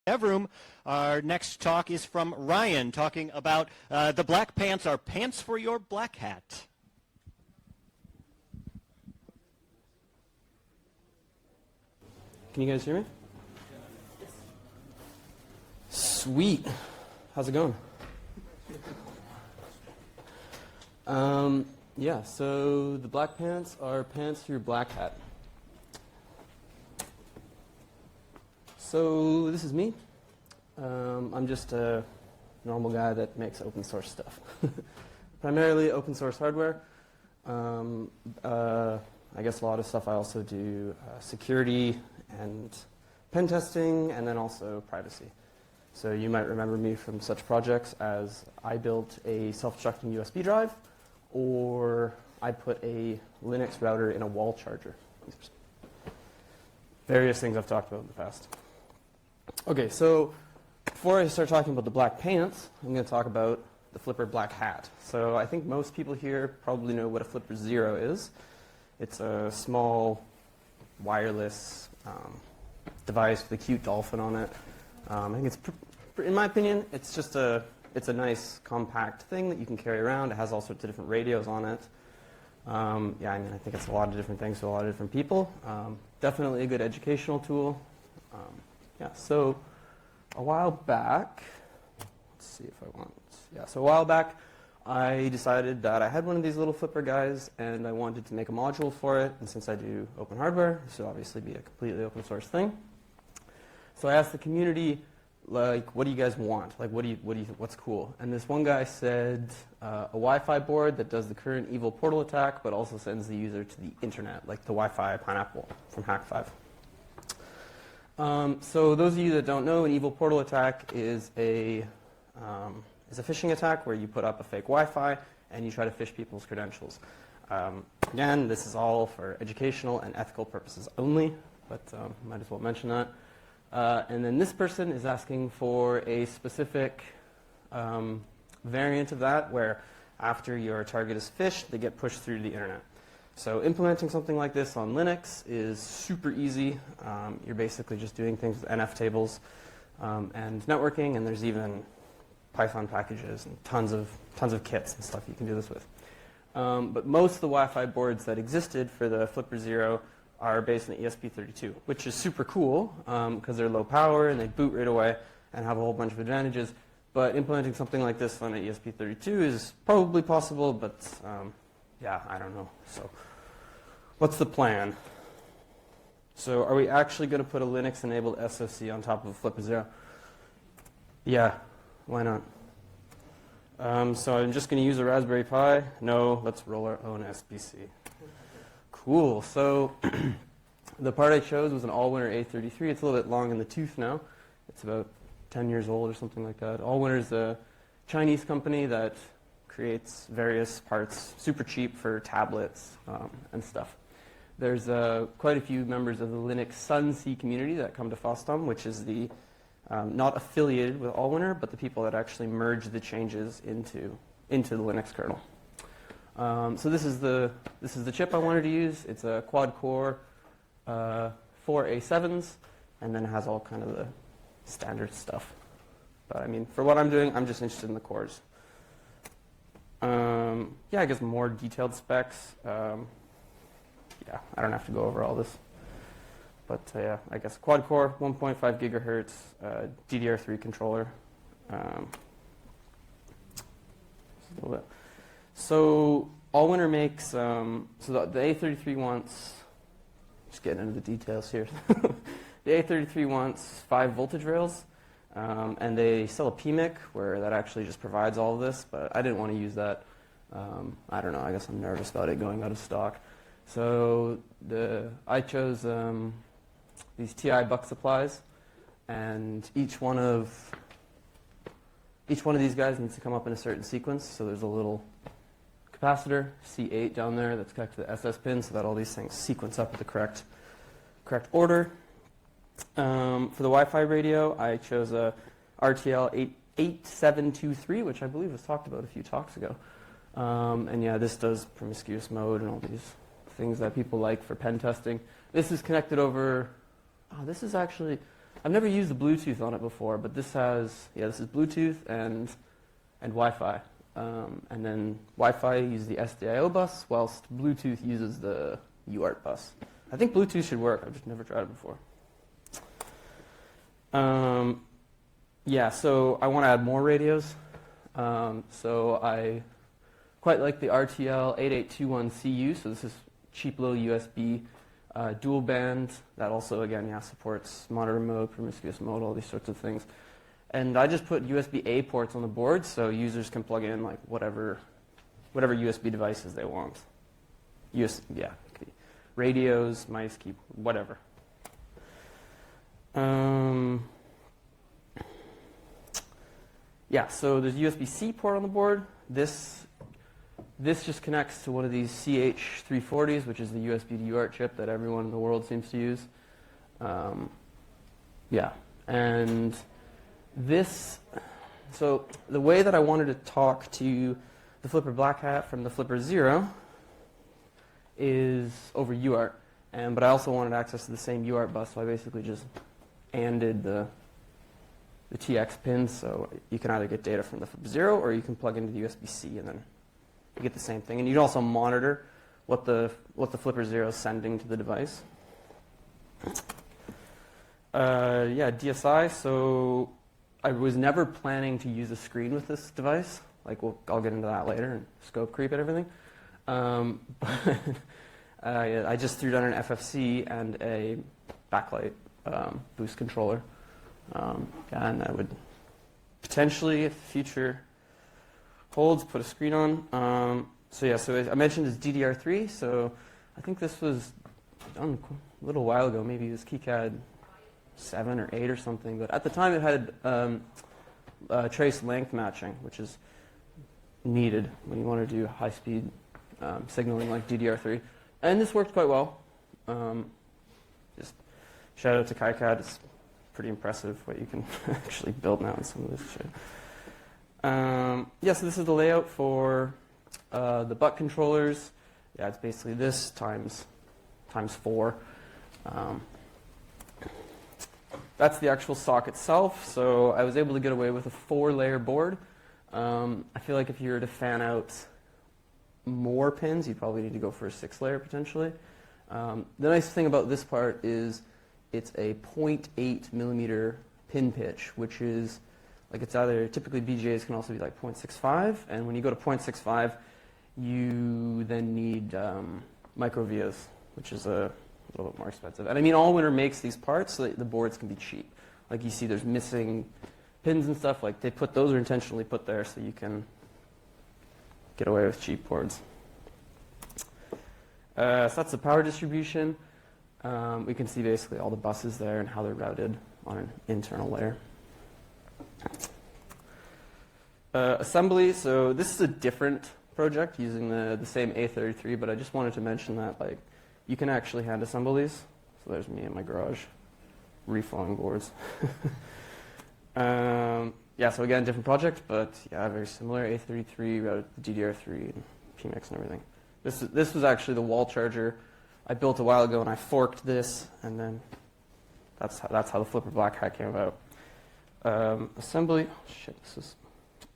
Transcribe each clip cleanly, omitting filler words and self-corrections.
Room. Our next talk is from Ryan, talking about the Blackpants are pants for your black hat. Can you guys hear me? Sweet. How's it going? Yeah, so the Blackpants are pants for your black hat. So this is me. I'm just a normal guy that makes open source stuff. Primarily open source hardware. I guess a lot of stuff I also do security and pen testing, and then also privacy. So you might remember me from such projects as I built a self-destructing USB drive, or I put a Linux router in a wall charger. Various things I've talked about in the past. Okay, so before I start talking about the Blackpants, I'm going to talk about the Flipper Blackhat. So I think most people here probably know what a Flipper Zero is. It's a small wireless device with a cute dolphin on it. I think it's, in my opinion, it's just it's a nice compact thing that you can carry around. It has all sorts of different radios on it. Yeah, I mean, I think it's a lot of different things to a lot of different people. Definitely a good educational tool. Yeah, so a while back, let's see if I want, yeah, so a while back I decided that I had one of these little flipper guys and I wanted to make a module for it, and since I do open hardware, this would obviously be a completely open source thing. So I asked the community, like, what do you guys want? Like, what's cool? And this one guy said a Wi-Fi board that does the current evil portal attack, but also sends the user to the internet, like the Wi-Fi pineapple from Hack5. So those of you that don't know, an evil portal attack is a phishing attack where you put up a fake Wi-Fi and you try to phish people's credentials. Again, this is all for educational and ethical purposes only, but might as well mention that. And then this person is asking for a specific variant of that where after your target is phished, they get pushed through to the internet. So implementing something like this on Linux is super easy. You're basically just doing things with NF tables and networking, and there's even Python packages and tons of kits and stuff you can do this with. But most of the Wi-Fi boards that existed for the Flipper Zero are based on the ESP32, which is super cool because they're low power and they boot right away and have a whole bunch of advantages. But implementing something like this on an ESP32 is probably possible, but yeah, I don't know. So what's the plan? So are we actually going to put a Linux-enabled SoC on top of a Flipper Zero? Yeah, why not? So I'm just going to use a Raspberry Pi. No, let's roll our own SBC. Cool. So the part I chose was an Allwinner A33. It's a little bit long in the tooth now. It's about 10 years old or something like that. Allwinner is a Chinese company that creates various parts super cheap for tablets and stuff. There's quite a few members of the Linux Sun C community that come to FOSDEM, which is the not affiliated with Allwinner, but the people that actually merge the changes into the Linux kernel. So this is the chip I wanted to use. It's a quad-core 4 A7s, and then it has all kind of the standard stuff. But I mean, for what I'm doing, I'm just interested in the cores. Yeah, I guess more detailed specs. Yeah, I don't have to go over all this. But yeah, I guess quad-core, 1.5 gigahertz, DDR3 controller. A little bit. So Allwinner makes, so the A33 wants, just getting into the details here. The A33 wants 5 voltage rails, and they sell a PMIC where that actually just provides all of this, but I didn't want to use that. I don't know, I guess I'm nervous about it going out of stock. So I chose these TI buck supplies, and each one of these guys needs to come up in a certain sequence. So there's a little capacitor, C8 down there, that's connected to the SS pin so that all these things sequence up in the correct order. For the Wi-Fi radio, I chose a RTL 8723, which I believe was talked about a few talks ago. And yeah, this does promiscuous mode and all these things that people like for pen testing. This is connected over, oh, this is actually, I've never used the Bluetooth on it before, but this has, this is Bluetooth and Wi-Fi. And then Wi-Fi uses the SDIO bus, whilst Bluetooth uses the UART bus. I think Bluetooth should work. I've just never tried it before. So I want to add more radios. So I quite like the RTL 8821CU. So this is cheap little USB dual band that also, again, supports monitor mode, promiscuous mode, all these sorts of things. And I just put USB-A ports on the board so users can plug in like whatever USB devices they want. It could be radios, mice, keyboard, whatever. So there's a USB-C port on the board. This just connects to one of these CH340s, which is the USB to UART chip that everyone in the world seems to use. And this, so the way that I wanted to talk to the Flipper Blackhat from the Flipper Zero is over UART. But I also wanted access to the same UART bus, so I basically just ANDed the TX pins, so you can either get data from the Flipper Zero or you can plug into the USB-C and then you get the same thing. And you can also monitor what the Flipper Zero is sending to the device. DSI, so I was never planning to use a screen with this device. I'll get into that later, and scope creep and everything. I just threw down an FFC and a backlight boost controller. And I would potentially, if the future holds, put a screen on. So I mentioned this DDR3. So I think this was done a little while ago. Maybe it was KiCad 7 or 8 or something. But at the time, it had trace length matching, which is needed when you want to do high-speed signaling like DDR3. And this worked quite well. Just shout out to KiCad. It's pretty impressive what you can actually build now in some of this shit. So this is the layout for the butt controllers. It's basically this times 4. That's the actual sock itself. So I was able to get away with a 4-layer board. I feel like if you were to fan out more pins, you'd probably need to go for a 6-layer potentially. The nice thing about this part is it's a 0.8 millimeter pin pitch, which is it's either typically BGAs can also be like 0.65, and when you go to 0.65, you then need micro vias, which is a little bit more expensive. And I mean, Allwinner makes these parts so that the boards can be cheap. Like you see, there's missing pins and stuff. Like those are intentionally put there so you can get away with cheap boards. So that's the power distribution. We can see basically all the buses there and how they're routed on an internal layer. Assembly, so this is a different project using the same A33, but I just wanted to mention that you can actually hand assemble these. So there's me in my garage reflowing boards. So again, different project, but very similar. A33 routed to DDR3 and PMIX and everything. This was actually the wall charger I built a while ago, and I forked this, and then that's how the Flipper Blackhat came about. Assembly,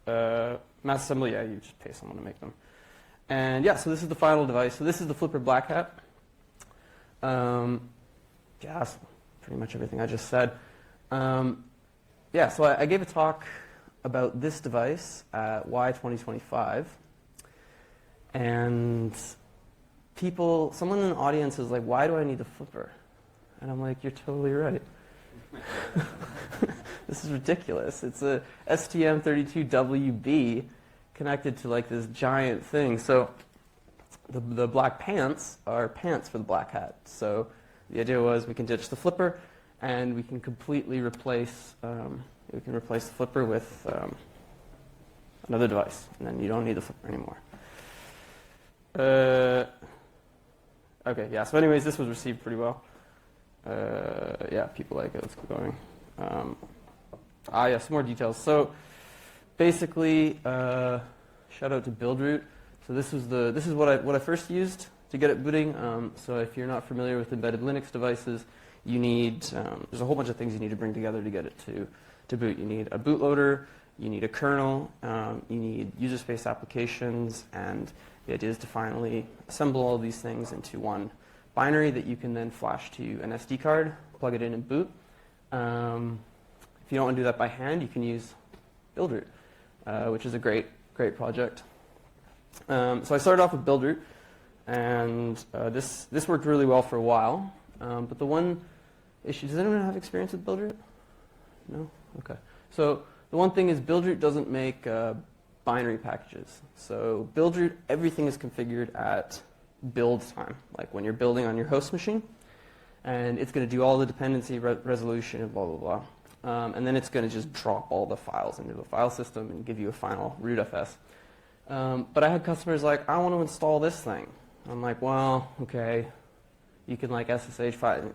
mass assembly. You just pay someone to make them. And so this is the final device. So this is the Flipper Blackhat. That's pretty much everything I just said. So I gave a talk about this device at Y 2025, and someone in the audience is like, "Why do I need the Flipper?" And I'm like, "You're totally right. This is ridiculous. It's a STM32WB connected to this giant thing." So the Blackpants are pants for the Blackhat. So the idea was we can ditch the Flipper and we can completely replace the Flipper with another device, and then you don't need the Flipper anymore. So anyways, this was received pretty well. People like it. Let's keep going. Some more details. So basically, shout out to BuildRoot. So this is what I first used to get it booting. So if you're not familiar with embedded Linux devices, you need, there's a whole bunch of things you need to bring together to get it to boot. You need a bootloader, you need a kernel, you need user space applications, and the idea is to finally assemble all these things into one binary that you can then flash to an SD card, plug it in and boot. If you don't want to do that by hand, you can use Buildroot, which is a great project. So I started off with Buildroot, and this worked really well for a while. But the one issue, does anyone have experience with Buildroot? No? Okay. So the one thing is Buildroot doesn't make binary packages. So Buildroot, everything is configured at build time, like when you're building on your host machine. And it's going to do all the dependency resolution and blah, blah, blah. And then it's going to just drop all the files into a file system and give you a final rootfs. But I had customers like, I want to install this thing. I'm like, well, okay, you can like SSH file.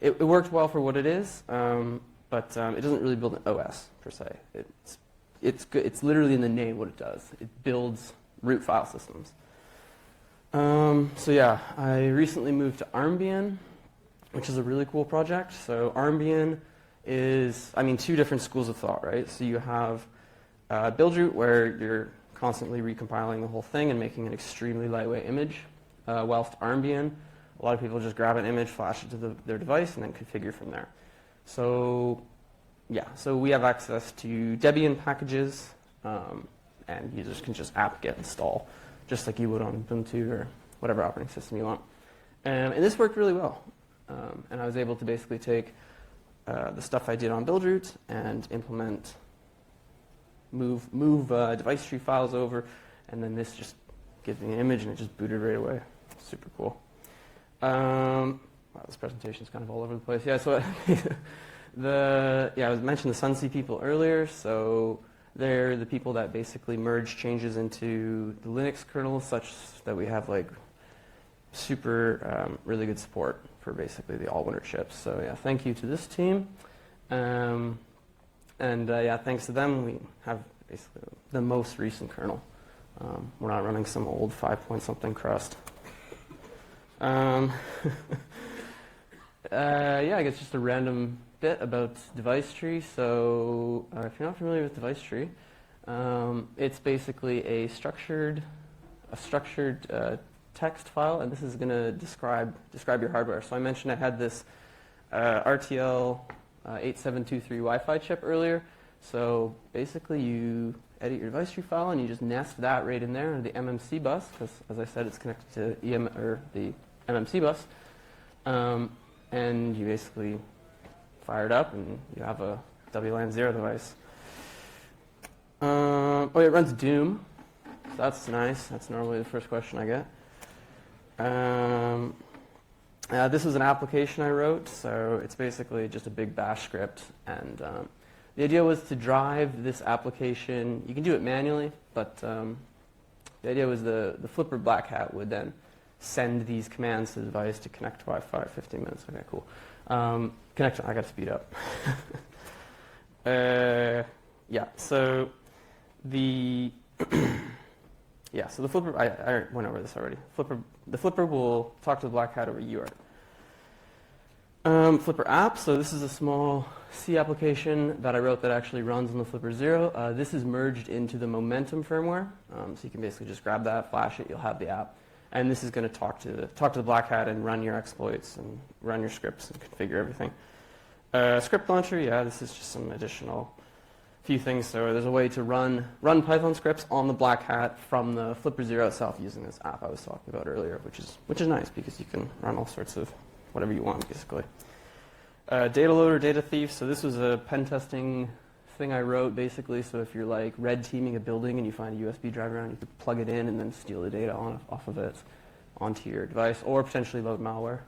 It worked well for what it is, but it doesn't really build an OS per se. It's good. It's literally in the name what it does. It builds root file systems. So yeah, I recently moved to Armbian, which is a really cool project. So Armbian is, two different schools of thought, right? So you have Buildroot, where you're constantly recompiling the whole thing and making an extremely lightweight image, whilst Armbian, a lot of people just grab an image, flash it to their device, and then configure from there. So yeah, so we have access to Debian packages, and users can just apt-get install, just like you would on Ubuntu or whatever operating system you want. And this worked really well. And I was able to basically take the stuff I did on Buildroot and implement, move device tree files over, and then this just gives me an image and it just booted right away. Super cool. Wow, this presentation is kind of all over the place. Yeah, so I mentioned the Sunsea people earlier. So they're the people that basically merge changes into the Linux kernel such that we have like super really good support for basically the all-winter chips. So yeah, thank you to this team. And yeah, thanks to them, we have basically the most recent kernel. We're not running some old 5-point-something crust. Yeah, I guess just a random bit about device tree. So if you're not familiar with device tree, it's basically a structured text file, and this is going to describe your hardware. So I mentioned I had this RTL 8723 Wi-Fi chip earlier. So basically you edit your device tree file and you just nest that right in there on the MMC bus, because as I said, it's connected to the MMC bus. And you basically fire it up and you have a WLAN 0 device. It runs Doom. So that's nice. That's normally the first question I get. This is an application I wrote, so it's basically just a big bash script, and the idea was to drive this application. You can do it manually, but the idea was the Flipper Blackhat would then send these commands to the device to connect to Wi-Fi. 15 minutes, okay, cool. Connect, I got to speed up. Yeah, so the so the Flipper, I went over this already. The Flipper will talk to the Blackhat over UART. Flipper app, so this is a small C application that I wrote that actually runs on the Flipper 0. This is merged into the Momentum firmware, so you can basically just grab that, flash it, you'll have the app. And this is going to talk to the Blackhat and run your exploits and run your scripts and configure everything. Script launcher, yeah, this is just some additional few things. So there's a way to run Python scripts on the Blackhat from the Flipper 0 itself using this app I was talking about earlier, which is nice because you can run all sorts of whatever you want, basically. Data loader, data thief. So this was a pen testing thing I wrote, basically. So if you're like red teaming a building and you find a USB drive around, you could plug it in and then steal the data off of it onto your device, or potentially load malware.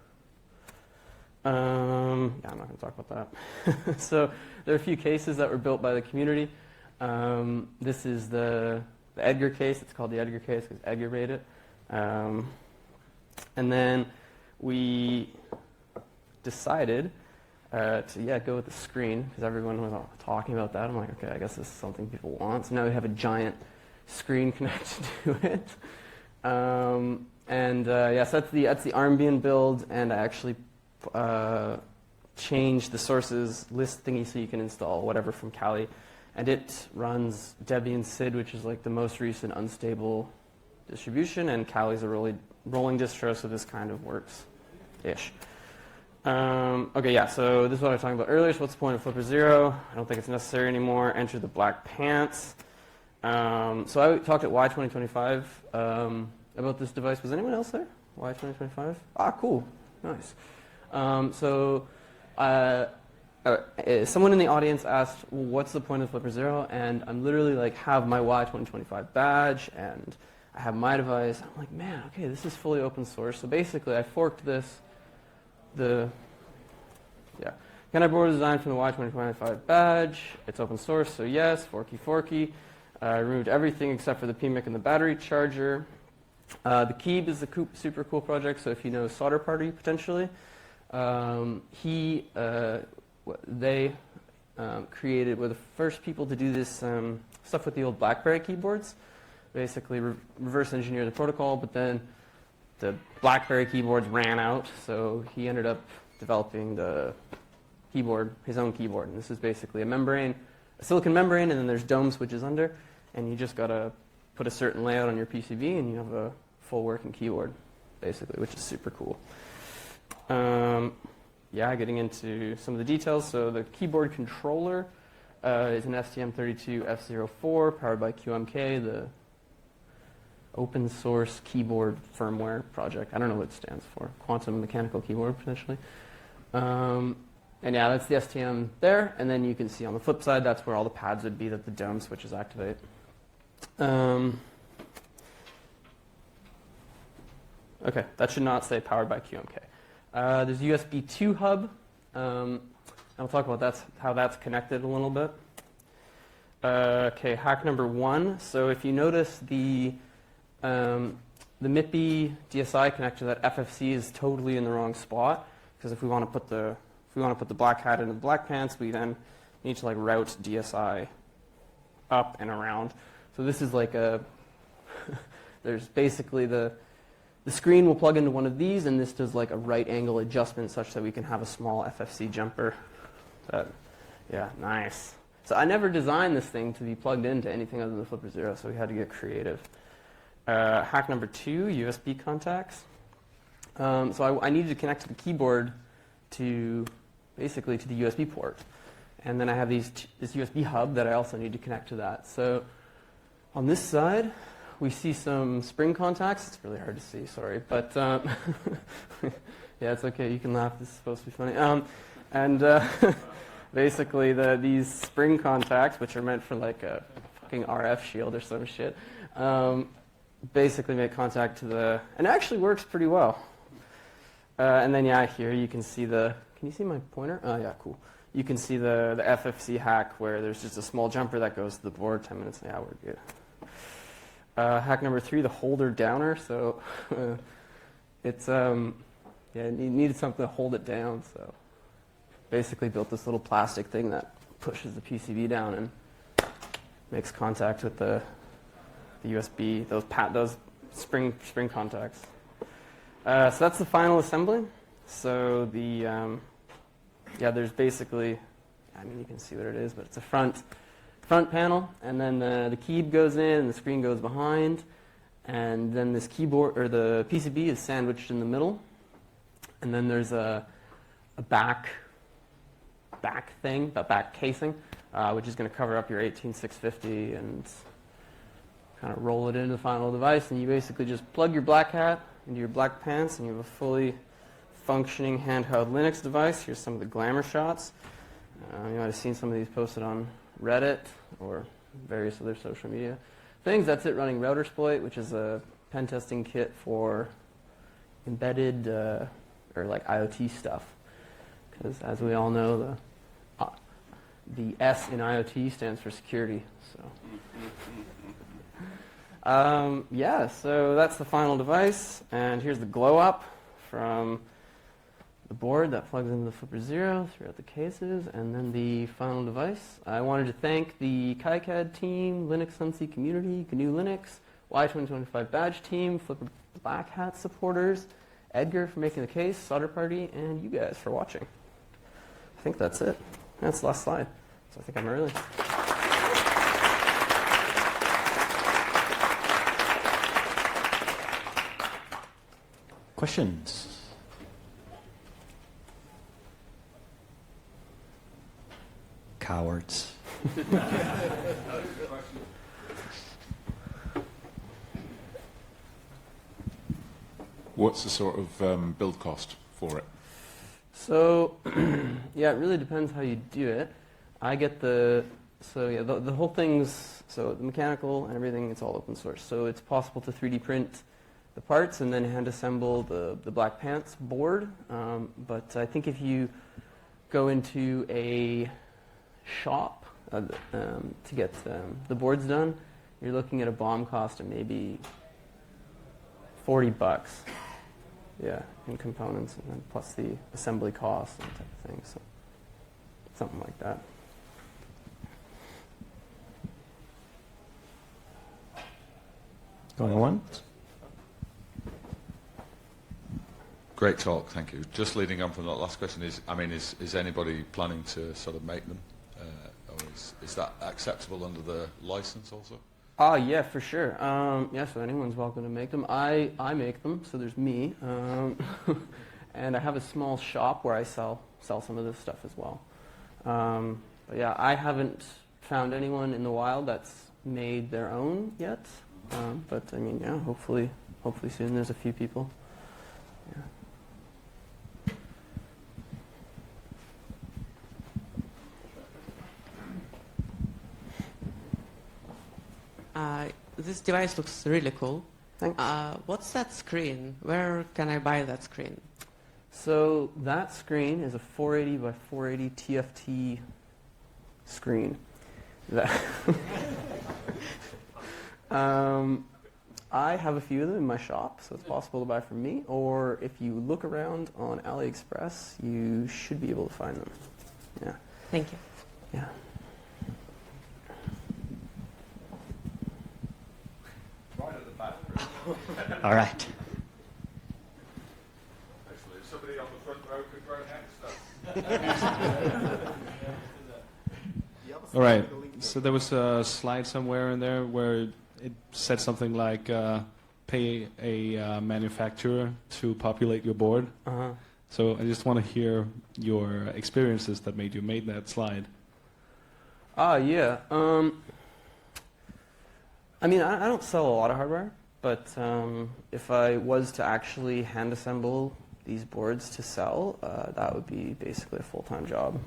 Yeah, I'm not going to talk about that. So there are a few cases that were built by the community. This is the Edgar case. It's called the Edgar case because Edgar made it. And then we decided to go with the screen because everyone was talking about that. I'm like, okay, I guess this is something people want. So now we have a giant screen connected to it. So that's the Armbian build, and I actually change the sources list thingy so you can install whatever from Kali. And it runs Debian SID, which is like the most recent unstable distribution, and Kali's a rolling distro, so this kind of works-ish. Okay, yeah, so this is what I was talking about earlier. So what's the point of Flipper 0? I don't think it's necessary anymore. Enter the Blackpants. So I talked at Y2025 about this device. Was anyone else there? Y2025? Ah, cool. Nice. Someone in the audience asked, well, what's the point of Flipper 0? And I'm literally like, have my Y2025 badge, and I have my device. I'm like, man, okay, this is fully open source. So basically, I forked this. Can I borrow the design from the Y2025 badge? It's open source, so yes, forky. I removed everything except for the PMIC and the battery charger. The Keeb is a super cool project, so if you know Solder Party, potentially, they created, were the first people to do this stuff with the old BlackBerry keyboards, basically reverse engineer the protocol, but then the BlackBerry keyboards ran out, so he ended up developing the keyboard, his own keyboard. And this is basically a membrane, a silicon membrane, and then there's dome switches under, and you just gotta put a certain layout on your PCB, and you have a full working keyboard, basically, which is super cool. Getting into some of the details. So the keyboard controller is an STM32F04 powered by QMK, the open source keyboard firmware project. I don't know what it stands for. Quantum Mechanical Keyboard, potentially. And yeah, that's the STM there. And then you can see on the flip side, that's where all the pads would be that the dome switches activate. Okay, that should not say powered by QMK. There's USB 2 hub. I'll talk about how that's connected a little bit. Okay, hack number 1. So if you notice the MIPI DSI connector, that FFC is totally in the wrong spot, because if we want to put the black hat into the Blackpants, we then need to like route DSI up and around. So this is like there's basically the screen will plug into one of these, and this does like a right angle adjustment such that we can have a small FFC jumper. Yeah, nice. So I never designed this thing to be plugged into anything other than the Flipper 0, so we had to get creative. Hack number 2, USB contacts. So I needed to connect to the keyboard basically to the USB port. And then I have this USB hub that I also need to connect to that. So on this side, we see some spring contacts. It's really hard to see, sorry. But yeah, it's okay. You can laugh. This is supposed to be funny. Basically, these spring contacts, which are meant for like a fucking RF shield or some shit, basically make contact to and it actually works pretty well. And then yeah, here you can see can you see my pointer? Oh yeah, cool. You can see the FFC hack where there's just a small jumper that goes to the board. 10 minutes, yeah, we're good. Hack number 3, the holder downer. So it's it needed something to hold it down. So basically built this little plastic thing that pushes the PCB down and makes contact with the USB, those spring contacts. So that's the final assembly. So there's basically, I mean, you can see what it is, but it's a front panel, and then the key goes in, and the screen goes behind, and then this keyboard, or the PCB is sandwiched in the middle, and then there's a back casing, which is going to cover up your 18650 and kind of roll it into the final device, and you basically just plug your Blackhat into your Blackpants, and you have a fully functioning handheld Linux device. Here's some of the glamour shots. You might have seen some of these posted on Reddit or various other social media things. That's it running Routersploit, which is a pen testing kit for embedded or like IoT stuff. Because as we all know, the S in IoT stands for security. So so that's the final device, and here's the glow up from the board that plugs into the Flipper 0 throughout the cases, and then the final device. I wanted to thank the KiCad team, Linux Sunseed community, GNU Linux, Y2025 badge team, Flipper Blackhat supporters, Edgar for making the case, Solder Party, and you guys for watching. I think that's it. That's the last slide. So I think I'm early. Questions? Cowards. What's the sort of build cost for it? So, yeah, it really depends how you do it. I get the whole thing's, so the mechanical and everything, it's all open source. So it's possible to 3D print the parts and then hand assemble the Blackpants board. But I think if you go into a shop to get the boards done, you're looking at a BOM cost of maybe $40. Yeah, in components, and then plus the assembly costs and type of thing. So something like that. Going once? Great talk, thank you. Just leading on from that last question, is anybody planning to sort of make them? Or is that acceptable under the license also? Yeah, for sure. Yeah, so anyone's welcome to make them. I make them, so there's me. And I have a small shop where I sell some of this stuff as well. But yeah, I haven't found anyone in the wild that's made their own yet. But I mean, yeah, hopefully soon there's a few people. Yeah. This device looks really cool. Thanks. What's that screen? Where can I buy that screen? So that screen is a 480 by 480 TFT screen. I have a few of them in my shop, so it's possible to buy from me. Or if you look around on AliExpress, you should be able to find them. Yeah. Thank you. Yeah. All right. Actually, if somebody on the front row could go next. All right. So there was a slide somewhere in there where it said something like pay a manufacturer to populate your board. Uh-huh. So I just want to hear your experiences that made you make that slide. Yeah. I mean, I don't sell a lot of hardware, but if I was to actually hand assemble these boards to sell, that would be basically a full-time job.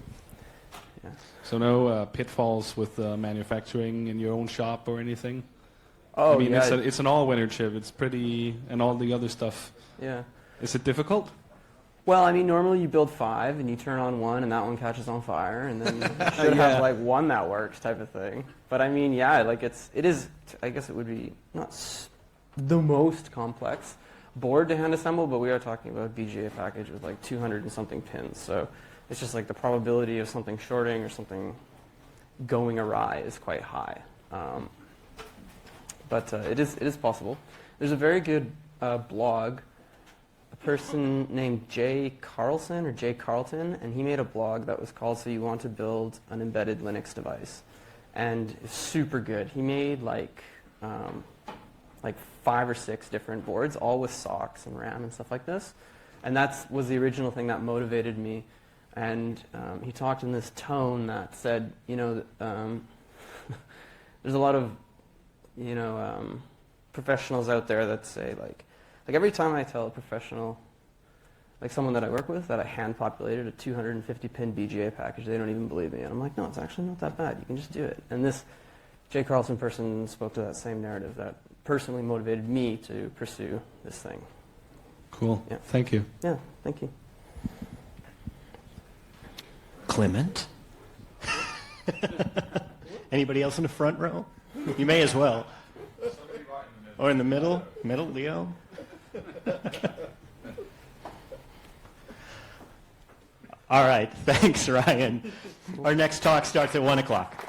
Yeah. So no pitfalls with manufacturing in your own shop or anything? Oh, I mean, yeah. it's an all-winner chip. It's pretty, and all the other stuff. Yeah. Is it difficult? Well, I mean, normally you build 5 and you turn on one and that one catches on fire, and then you should have like one that works type of thing. But I mean, yeah, like it is. I guess it would be not the most complex board to hand assemble, but we are talking about a BGA package with like 200 and something pins. So it's just like the probability of something shorting or something going awry is quite high. But it is possible. There's a very good blog. A person named Jay Carlson or Jay Carlton, and he made a blog that was called "So You Want to Build an Embedded Linux Device," and it's super good. He made like 5 or 6 different boards, all with socks and RAM and stuff like this, and that was the original thing that motivated me. And he talked in this tone that said, you know, there's a lot of, you know, professionals out there that say like every time I tell a professional, like someone that I work with, that I hand populated a 250 pin BGA package, they don't even believe me. And I'm like, no, it's actually not that bad. You can just do it. And this Jay Carlson person spoke to that same narrative that personally motivated me to pursue this thing. Cool. Yeah. Thank you. Yeah, thank you. Clement? Anybody else in the front row? You may as well. Or in the middle? Middle, Leo? All right. Thanks, Ryan. Our next talk starts at 1 o'clock.